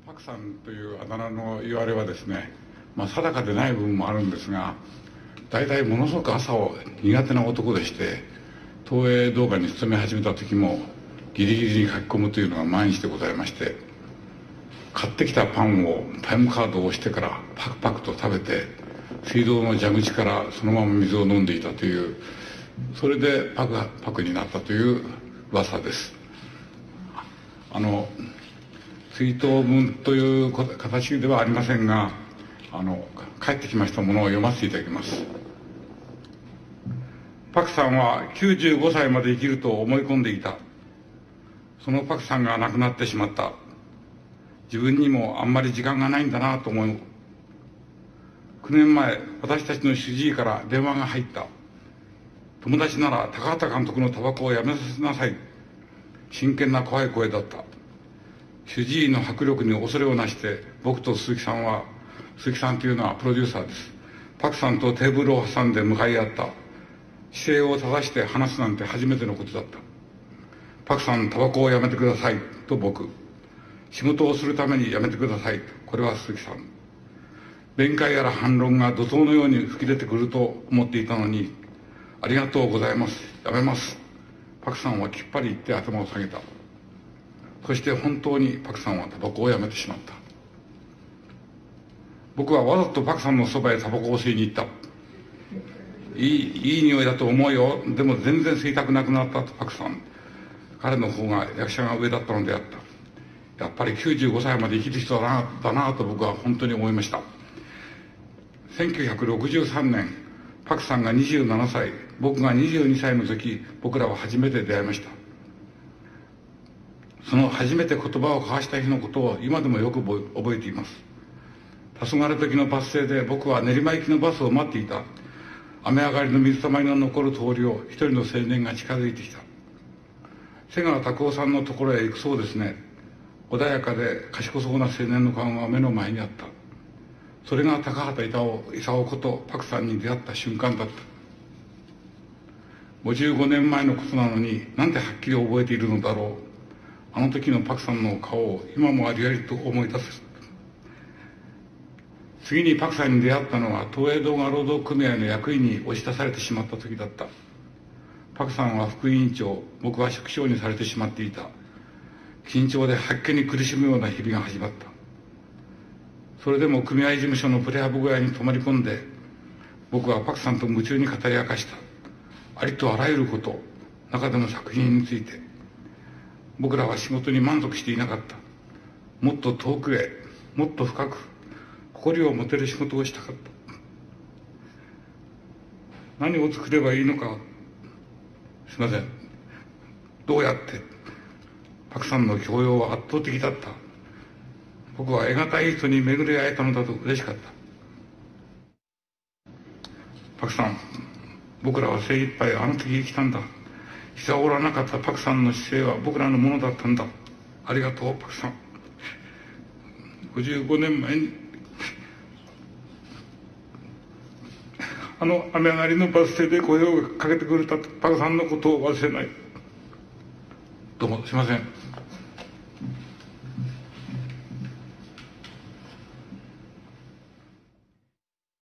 パクさんというあだ名の言われはですね、定かでない部分もあるんですが、大体ものすごく朝を苦手な男でして、東映動画に勤め始めた時もギリギリに書き込むというのが毎日でございまして、買ってきたパンをタイムカードを押してからパクパクと食べて、水道の蛇口からそのまま水を飲んでいたという、それでパクになったという噂です。追悼文という形ではありませんが、帰ってきましたものを読ませていただきます。パクさんは95歳まで生きると思い込んでいた。そのパクさんが亡くなってしまった。自分にもあんまり時間がないんだなと思う。9年前、私たちの主治医から電話が入った。友達なら高畑監督のタバコをやめさせなさい。真剣な怖い声だった。主治医の迫力に恐れをなして、僕と鈴木さんというのはプロデューサーです。パクさんとテーブルを挟んで向かい合った。姿勢を正して話すなんて初めてのことだった。パクさん、タバコをやめてくださいと僕。仕事をするためにやめてください。これは鈴木さん。弁解やら反論が怒涛のように吹き出てくると思っていたのに、ありがとうございます。やめます。パクさんはきっぱり言って頭を下げた。そして本当にパクさんはタバコをやめてしまった。僕はわざとパクさんのそばへタバコを吸いに行った。いい匂いだと思うよ。でも全然吸いたくなくなったとパクさん。彼の方が役者が上だったのであった。やっぱり95歳まで生きる人だなと僕は本当に思いました。1963年、パクさんが27歳、僕が22歳の時、僕らは初めて出会いました。その初めて言葉を交わした日のことを今でもよく覚えています。黄昏時のバス停で僕は練馬行きのバスを待っていた。雨上がりの水たまりの残る通りを一人の青年が近づいてきた。瀬川拓夫さんのところへ行くそうですね。穏やかで賢そうな青年の顔が目の前にあった。それが高畑勲ことパクさんに出会った瞬間だった。55年前のことなのになんではっきり覚えているのだろう。あの時のパクさんの顔を今もありありと思い出す。次にパクさんに出会ったのは東映動画労働組合の役員に押し出されてしまった時だった。パクさんは副委員長、僕は職長にされてしまっていた。緊張で発見に苦しむような日々が始まった。それでも組合事務所のプレハブ小屋に泊まり込んで、僕はパクさんと夢中に語り明かした。ありとあらゆること、中でも作品について。僕らは仕事に満足していなかった。もっと遠くへ、もっと深く、誇りを持てる仕事をしたかった。何を作ればいいのか、すいません。どうやって、パクさんの教養は圧倒的だった。僕は得難い人に巡り会えたのだと嬉しかった。パクさん、僕らは精一杯あの時生きたんだ。膝を折らなかったパクさんの姿勢は僕らのものだったんだ。ありがとう、パクさん。55年前に、雨上がりのバス停で声をかけてくれたパクさんのことを忘れない。どうもすいません。